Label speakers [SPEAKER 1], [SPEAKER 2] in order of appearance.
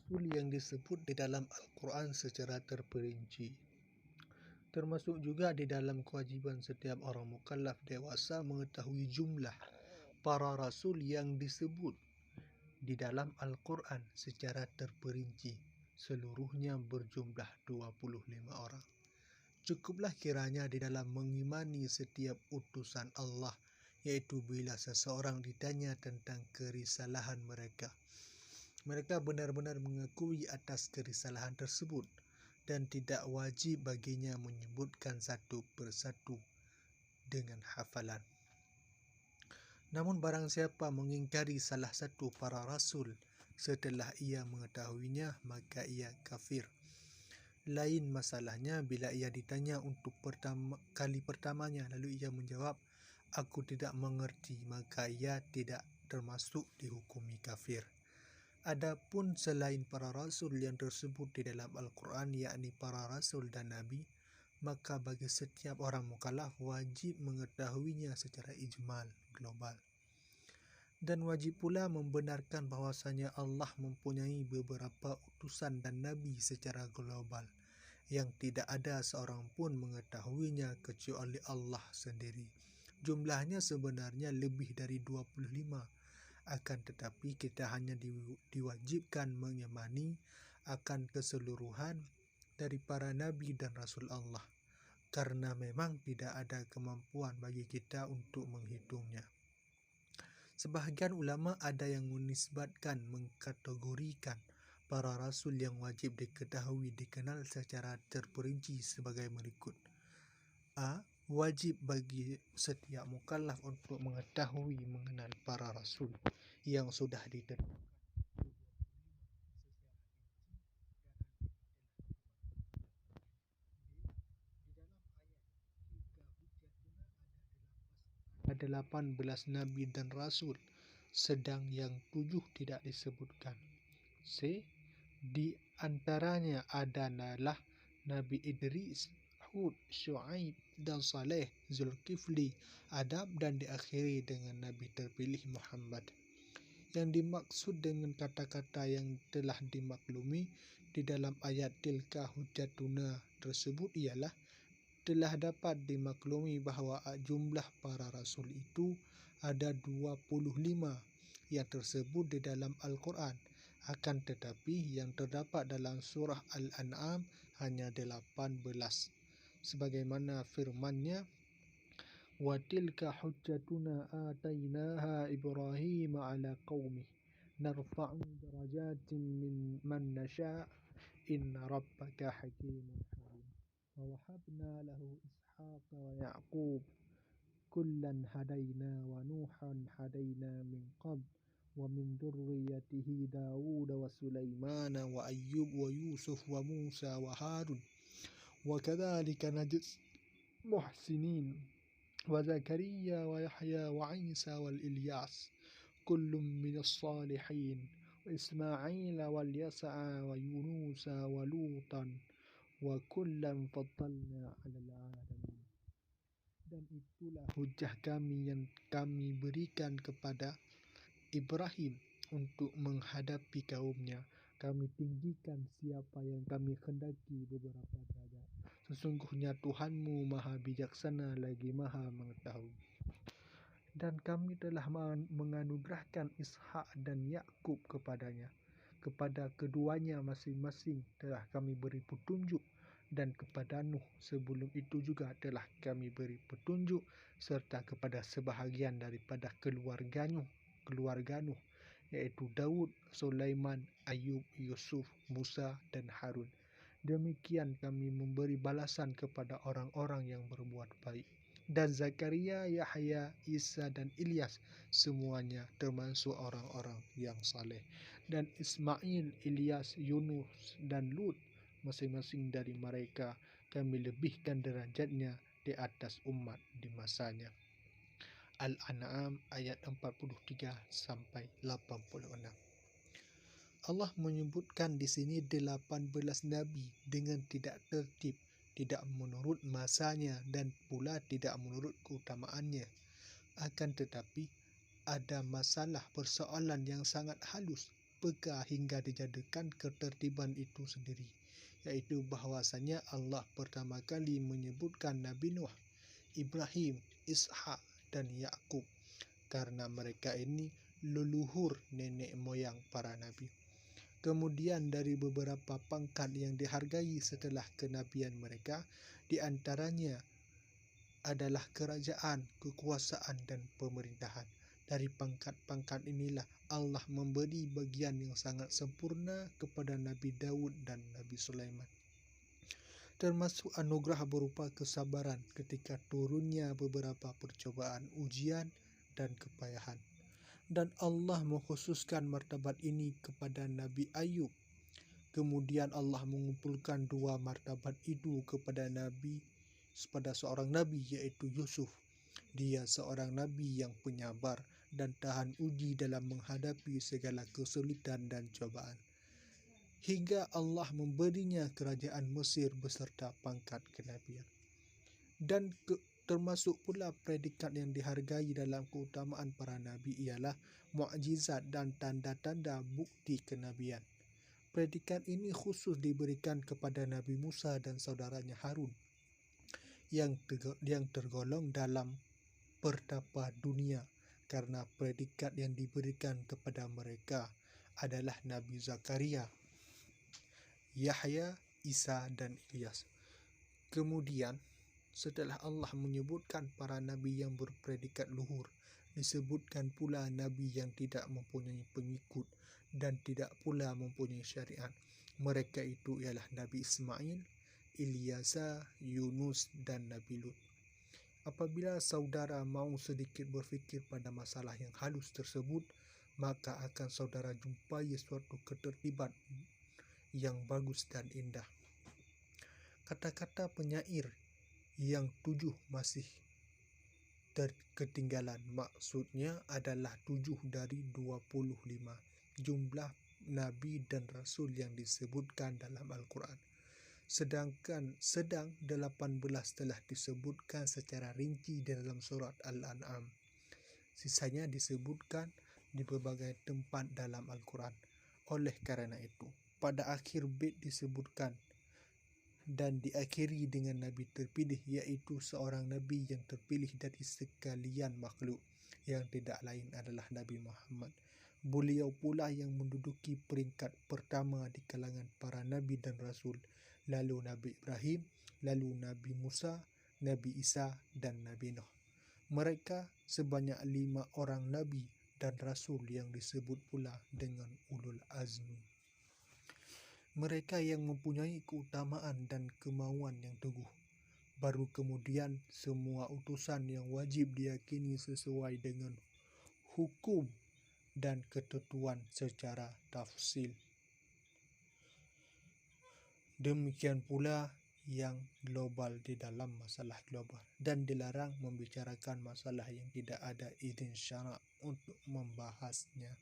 [SPEAKER 1] rasul yang disebut di dalam Al-Quran secara terperinci. Termasuk juga di dalam kewajiban setiap orang mukallaf dewasa mengetahui jumlah para rasul yang disebut di dalam Al-Quran secara terperinci. Seluruhnya berjumlah 25 orang. Cukuplah kiranya di dalam mengimani setiap utusan Allah, yaitu bila seseorang ditanya tentang kerisalahan mereka, mereka benar-benar mengakui atas kerisalahan tersebut dan tidak wajib baginya menyebutkan satu persatu dengan hafalan. Namun barang siapa mengingkari salah satu para rasul setelah ia mengetahuinya, maka ia kafir. Lain masalahnya bila ia ditanya untuk kali pertamanya lalu ia menjawab, "Aku tidak mengerti," maka ia tidak termasuk dihukumi kafir. Adapun selain para rasul yang tersebut di dalam Al-Quran, yakni para rasul dan nabi, maka bagi setiap orang mukallaf wajib mengetahuinya secara ijmal, global. Dan wajib pula membenarkan bahawasanya Allah mempunyai beberapa utusan dan nabi secara global, yang tidak ada seorang pun mengetahuinya kecuali Allah sendiri. Jumlahnya sebenarnya lebih dari 25. Akan tetapi kita hanya diwajibkan mengimani akan keseluruhan dari para nabi dan rasul Allah, karena memang tidak ada kemampuan bagi kita untuk menghitungnya. Sebahagian ulama ada yang menisbatkan, mengkategorikan para rasul yang wajib dikenal secara terperinci sebagai berikut. A. Wajib bagi setiap mukallaf untuk mengetahui mengenal para rasul yang sudah ditentukan. Ada 18 nabi dan rasul, sedang yang 7 tidak disebutkan. C. Di antaranya adalah Nabi Idris, Hud, Syuaib dan Saleh, Zulkifli, Adab, dan diakhiri dengan Nabi terpilih Muhammad. Yang dimaksud dengan kata-kata yang telah dimaklumi di dalam ayat tilka hujjatuna tersebut ialah telah dapat dimaklumi bahawa jumlah para rasul itu ada 25 yang tersebut di dalam Al-Quran. Akan tetapi yang terdapat dalam surah Al-An'am hanya 18. Sebagaimana firman-Nya, "Wa tilka hujjatuna atainaha Ibrahim ala qaumih narfa'u darajatin man nasha' inna rabbaka hakimun halim. Wa wahabna lahu Ishaqa wa Ya'qub kullan hadaina wa Nuhan hadaina min qabl wa min dhurriyyatihi Dawud wa Sulaimana wa Ayyub wa Yusuf wa Musa wa Harun wa kadzalika najzi muhsinin wa Zakaria wa Yahya wa Isa wal Ilyas kullum minas salihin wa Ismail wal Yas'a wa Yunus wa Lutan wa kullan faddalna 'alal 'alamin." Dan itulah hujah kami yang kami berikan kepada Ibrahim untuk menghadapi kaumnya. Kami tinggikan siapa yang kami kehendaki beberapa derajat. Sesungguhnya Tuhanmu maha bijaksana lagi maha mengetahui. Dan kami telah menganugerahkan Ishak dan Yakub kepadanya. Kepada keduanya masing-masing telah kami beri petunjuk, dan kepada Nuh sebelum itu juga telah kami beri petunjuk, serta kepada sebahagian daripada keluarga Nuh, yaitu Daud, Sulaiman, Ayub, Yusuf, Musa dan Harun. Demikian kami memberi balasan kepada orang-orang yang berbuat baik. Dan Zakaria, Yahya, Isa dan Ilyas semuanya termasuk orang-orang yang saleh. Dan Ismail, Ilyas, Yunus dan Lut masing-masing dari mereka kami lebihkan derajatnya di atas umat di masanya. Al-An'am ayat 43 sampai 86. Allah menyebutkan di sini 18 nabi dengan tidak tertib, tidak menurut masanya dan pula tidak menurut keutamaannya. Akan tetapi ada masalah persoalan yang sangat halus, peka hingga dijadikan ketertiban itu sendiri, yaitu bahwasanya Allah pertama kali menyebutkan Nabi Nuh, Ibrahim, Ishak, dan Yakub karena mereka ini leluhur nenek moyang para nabi. Kemudian dari beberapa pangkat yang dihargai setelah kenabian mereka, di antaranya adalah kerajaan, kekuasaan, dan pemerintahan. Dari pangkat-pangkat inilah Allah memberi bagian yang sangat sempurna kepada Nabi Daud dan Nabi Sulaiman, termasuk anugerah berupa kesabaran ketika turunnya beberapa percobaan, ujian, dan kepayahan. Dan Allah mengkhususkan martabat ini kepada Nabi Ayub. Kemudian Allah mengumpulkan dua martabat itu kepada seorang nabi, yaitu Yusuf. Dia seorang nabi yang penyabar dan tahan uji dalam menghadapi segala kesulitan dan cobaan, hingga Allah memberinya kerajaan Mesir beserta pangkat kenabian. Dan termasuk pula predikat yang dihargai dalam keutamaan para nabi ialah mukjizat dan tanda-tanda bukti kenabian. Predikat ini khusus diberikan kepada Nabi Musa dan saudaranya Harun yang tergolong dalam pertapa dunia, karena predikat yang diberikan kepada mereka adalah Nabi Zakaria, Yahya, Isa, dan Ilyas. Kemudian setelah Allah menyebutkan para nabi yang berpredikat luhur, disebutkan pula nabi yang tidak mempunyai pengikut dan tidak pula mempunyai syariat. Mereka itu ialah Nabi Ismail, Ilyasa, Yunus, dan Nabi Lut. Apabila saudara mau sedikit berfikir pada masalah yang halus tersebut, maka akan saudara jumpai suatu ketertiban yang bagus dan indah. Kata-kata penyair yang 7 masih ketinggalan, maksudnya adalah 7 dari 25 jumlah nabi dan rasul yang disebutkan dalam Al-Quran. Sedang 18 telah disebutkan secara rinci di dalam surat Al-An'am. Sisanya disebutkan di berbagai tempat dalam Al-Quran. Oleh karena itu, pada akhir bait disebutkan dan diakhiri dengan Nabi terpilih, yaitu seorang Nabi yang terpilih dari sekalian makhluk, yang tidak lain adalah Nabi Muhammad. Beliau pula yang menduduki peringkat pertama di kalangan para Nabi dan Rasul, lalu Nabi Ibrahim, lalu Nabi Musa, Nabi Isa, dan Nabi Nuh. Mereka sebanyak 5 orang Nabi dan Rasul yang disebut pula dengan Ulul Azmi. Mereka yang mempunyai keutamaan dan kemauan yang teguh. Baru kemudian semua utusan yang wajib diyakini sesuai dengan hukum dan ketentuan secara tafsil. Demikian pula yang global di dalam masalah global, dan dilarang membicarakan masalah yang tidak ada izin syarak untuk membahasnya.